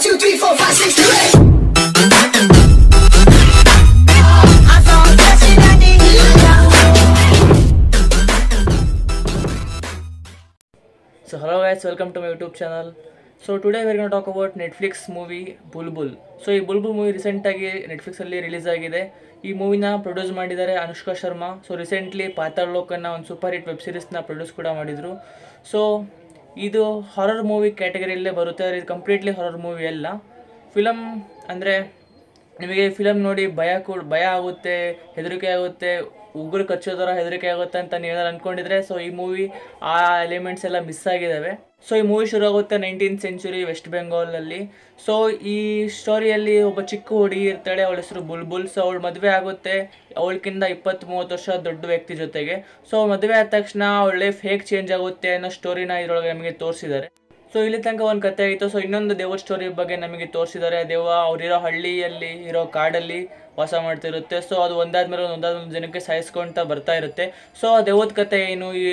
2, 3, 4, 5, 6, 2, 8. So hello guys, welcome to my YouTube channel. So today we are going to talk about Netflix movie Bulbul. So ಈ Bulbul movie ರೀಸೆಂಟಾಗಿ ನೆಟ್ಫ್ಲಿಕ್ಸಲ್ಲಿ release ಆಗಿದೆ. ಈ ಮೂವಿನ produce ಮಾಡಿದ್ದಾರೆ Anushka Sharma. So recently ಪಾತಾಳ್ Lok ಅನ್ನೋ ಒಂದು super hit web ಸೀರೀಸ್ನ produce ಕೂಡ ಮಾಡಿದರು. So ಇದು ಹಾರರ್ ಮೂವಿ ಕ್ಯಾಟಗರಿಯಲ್ಲೇ ಬರುತ್ತೆ. ಇದು ಕಂಪ್ಲೀಟ್ಲಿ ಹಾರರ್ ಮೂವಿ ಅಲ್ಲ. ಫಿಲಮ್ ಅಂದರೆ ನಿಮಗೆ ಫಿಲಮ್ ನೋಡಿ ಭಯ ಆಗುತ್ತೆ, ಹೆದರಿಕೆ ಆಗುತ್ತೆ, ಉಗುರು ಕಚ್ಚೋ ಥರ ಹೆದರಿಕೆ ಆಗುತ್ತೆ ಅಂತ ನೀವೇನಾದ್ರು ಅಂದ್ಕೊಂಡಿದ್ರೆ ಸೊ ಈ ಮೂವಿ ಆ ಎಲಿಮೆಂಟ್ಸ್ ಎಲ್ಲ ಮಿಸ್ ಆಗಿದ್ದಾವೆ. ಸೊ ಈ ಮೂವಿ ಶುರು ಆಗುತ್ತೆ 19th ಸೆಂಚುರಿ ವೆಸ್ಟ್ ಬೆಂಗಾಲಲ್ಲಿ. ಸೊ ಈ ಸ್ಟೋರಿಯಲ್ಲಿ ಒಬ್ಬ ಚಿಕ್ಕ ಹುಡುಗಿ ಇರ್ತಾಳೆ, ಅವಳ ಹೆಸರು ಬುಲ್ಬುಲ್. ಸೊ ಅವಳು ಮದುವೆ ಆಗುತ್ತೆ ಅವಳಕ್ಕಿಂತ 20-30 ವರ್ಷ ದೊಡ್ಡ ವ್ಯಕ್ತಿ ಜೊತೆಗೆ. ಸೊ ಮದುವೆ ಆದ ತಕ್ಷಣ ಅವಳ ಲೈಫ್ ಹೇಗೆ ಚೇಂಜ್ ಆಗುತ್ತೆ ಅನ್ನೋ ಸ್ಟೋರಿನ ಇದರೊಳಗೆ ನಮಗೆ ತೋರಿಸಿದ್ದಾರೆ. ಸೊ ಇಲ್ಲಿ ತನಕ ಒಂದು ಕತೆ ಆಯಿತು. ಸೊ ಇನ್ನೊಂದು ದೇವ್ರ ಸ್ಟೋರಿ ಬಗ್ಗೆ ನಮಗೆ ತೋರಿಸಿದ್ದಾರೆ. ದೆವ್ವ ಅವರಿರೋ ಹಳ್ಳಿಯಲ್ಲಿ ಇರೋ ಕಾಡಲ್ಲಿ ವಾಸ ಮಾಡ್ತಿರುತ್ತೆ. ಸೊ ಅದು ಒಂದಾದ್ಮೇಲೆ ಒಂದಾದ್ಮೇಲೆ ಜನಕ್ಕೆ ಸಾಯಿಸ್ಕೊಳ್ತಾ ಬರ್ತಾ ಇರುತ್ತೆ. ಸೊ ಆ ದೆವ್ವದ ಕತೆ ಏನು, ಈ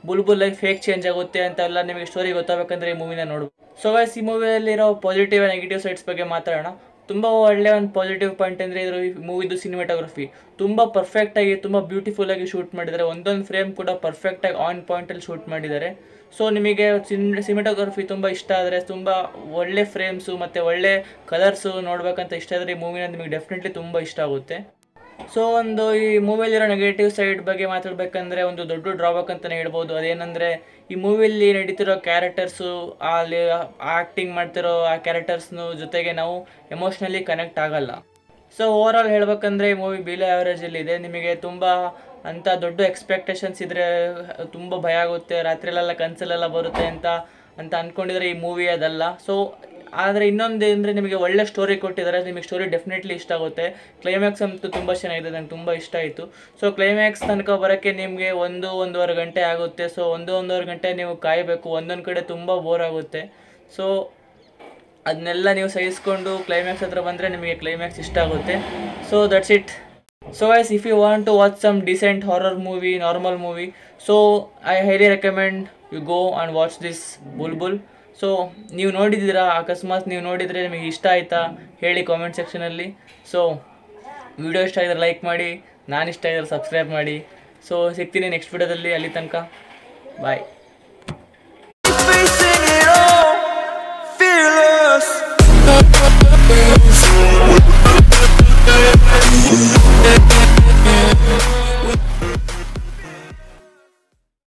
ಬುಲ್ಬುಲ್ ಲೈಫ್ ಹೇಗೆ ಚೇಂಜ್ ಆಗುತ್ತೆ ಅಂತೆಲ್ಲ ನಿಮಗೆ ಸ್ಟೋರಿ ಗೊತ್ತಾಗಬೇಕಂದ್ರೆ ಈ ಮೂವಿನ ನೋಡ್ಬೋದು. ಸೊ ಗೈಸ್, ಈ ಮೂವಿಯಲ್ಲಿರೋ ಪಾಸಿಟಿವ್ ಆ್ಯಂಡ್ ನೆಗೆಟಿವ್ ಸೈಡ್ಸ್ ಬಗ್ಗೆ ಮಾತಾಡೋಣ. ತುಂಬ ಒಳ್ಳೆಯ ಒಂದು ಪಾಸಿಟಿವ್ ಪಾಯಿಂಟ್ ಅಂದರೆ ಇದ್ರ ಈ ಮೂವಿದು ಸಿನಿಮಾಟೋಗ್ರಫಿ ತುಂಬ ಪರ್ಫೆಕ್ಟಾಗಿ, ತುಂಬ ಬ್ಯೂಟಿಫುಲ್ಲಾಗಿ ಶೂಟ್ ಮಾಡಿದ್ದಾರೆ. ಒಂದೊಂದು ಫ್ರೇಮ್ ಕೂಡ ಪರ್ಫೆಕ್ಟಾಗಿ ಆನ್ ಪಾಯಿಂಟಲ್ಲಿ ಶೂಟ್ ಮಾಡಿದ್ದಾರೆ. ಸೊ ನಿಮಗೆ ಸಿನಿಮಾಟೋಗ್ರಫಿ ತುಂಬ ಇಷ್ಟ ಆದರೆ, ತುಂಬ ಒಳ್ಳೆ ಫ್ರೇಮ್ಸು ಮತ್ತು ಒಳ್ಳೆ ಕಲರ್ಸು ನೋಡ್ಬೇಕಂತ ಇಷ್ಟ ಆದರೆ ಈ ಮೂವಿನ ನಿಮಗೆ ಡೆಫಿನೆಟ್ಲಿ ತುಂಬ ಇಷ್ಟ ಆಗುತ್ತೆ. ಸೊ ಒಂದು ಈ ಮೂವಿಯಲ್ಲಿರೋ ನೆಗೆಟಿವ್ ಸೈಡ್ ಬಗ್ಗೆ ಮಾತಾಡಬೇಕಂದ್ರೆ ಒಂದು ದೊಡ್ಡ ಡ್ರಾಬ್ಯಾಕ್ ಅಂತಲೇ ಹೇಳ್ಬೋದು. ಅದೇನೆಂದರೆ ಈ ಮೂವಿಯಲ್ಲಿ ನಡೀತಿರೋ ಕ್ಯಾರೆಕ್ಟರ್ಸು, ಅಲ್ಲಿ ಆ್ಯಕ್ಟಿಂಗ್ ಮಾಡ್ತಿರೋ ಆ ಕ್ಯಾರೆಕ್ಟರ್ಸ್ನು ಜೊತೆಗೆ ನಾವು ಎಮೋಷ್ನಲಿ ಕನೆಕ್ಟ್ ಆಗಲ್ಲ. ಸೊ ಓವರಾಲ್ ಹೇಳ್ಬೇಕಂದ್ರೆ ಈ ಮೂವಿ ಬಿಲೋ ಆ್ಯಾವ್ರೇಜಲ್ಲಿದೆ. ನಿಮಗೆ ತುಂಬ ಅಂಥ ದೊಡ್ಡ ಎಕ್ಸ್ಪೆಕ್ಟೇಷನ್ಸ್ ಇದ್ದರೆ ತುಂಬ ಭಯ ಆಗುತ್ತೆ, ರಾತ್ರಿಯಲ್ಲೆಲ್ಲ ಕನಸಲ್ಲೆಲ್ಲ ಬರುತ್ತೆ ಅಂತ ಅಂದ್ಕೊಂಡಿದ್ರೆ ಈ ಮೂವಿ ಅದಲ್ಲ. ಸೊ ಆದರೆ ಇನ್ನೊಂದು ಅಂದರೆ ನಿಮಗೆ ಒಳ್ಳೆ ಸ್ಟೋರಿ ಕೊಟ್ಟಿದ್ದಾರೆ. ನಿಮಗೆ ಸ್ಟೋರಿ ಡೆಫಿನೆಟ್ಲಿ ಇಷ್ಟ ಆಗುತ್ತೆ. ಕ್ಲೈಮ್ಯಾಕ್ಸ್ ಅಂತೂ ತುಂಬ ಚೆನ್ನಾಗಿದೆ, ನಂಗೆ ತುಂಬ ಇಷ್ಟ ಆಯಿತು. ಸೊ ಕ್ಲೈಮ್ಯಾಕ್ಸ್ ತನಕ ಬರೋಕ್ಕೆ ನಿಮಗೆ 1-1.5 ಗಂಟೆ ಆಗುತ್ತೆ. ಸೊ 1-1.5 ಗಂಟೆ ನೀವು ಕಾಯಬೇಕು. ಒಂದೊಂದು ಕಡೆ ತುಂಬ ಬೋರ್ ಆಗುತ್ತೆ. ಸೊ ಅದನ್ನೆಲ್ಲ ನೀವು ಸಹಿಸ್ಕೊಂಡು ಕ್ಲೈಮ್ಯಾಕ್ಸ್ ಹತ್ರ ಬಂದರೆ ನಿಮಗೆ ಕ್ಲೈಮ್ಯಾಕ್ಸ್ ಇಷ್ಟ ಆಗುತ್ತೆ. So that's it. So guys, if you want to watch some decent horror movie, normal movie, so I highly recommend you go and watch this Bulbul. So ನೀವು ನೋಡಿದ್ದೀರಾ, ಅಕಸ್ಮಾತ್ ನೀವು ನೋಡಿದರೆ ನಿಮಗೆ ಇಷ್ಟ ಆಯಿತಾ ಹೇಳಿ ಕಾಮೆಂಟ್ ಸೆಕ್ಷನಲ್ಲಿ. ಸೊ ವಿಡಿಯೋ ಇಷ್ಟ ಆಗಿದ್ರೆ ಲೈಕ್ ಮಾಡಿ, ನಾನು ಇಷ್ಟ ಆಗಿದ್ರೆ ಸಬ್ಸ್ಕ್ರೈಬ್ ಮಾಡಿ. ಸೊ ಸಿಗ್ತೀನಿ ನೆಕ್ಸ್ಟ್ ವಿಡಿಯೋದಲ್ಲಿ. ಅಲ್ಲಿ ತನಕ ಬಾಯ್.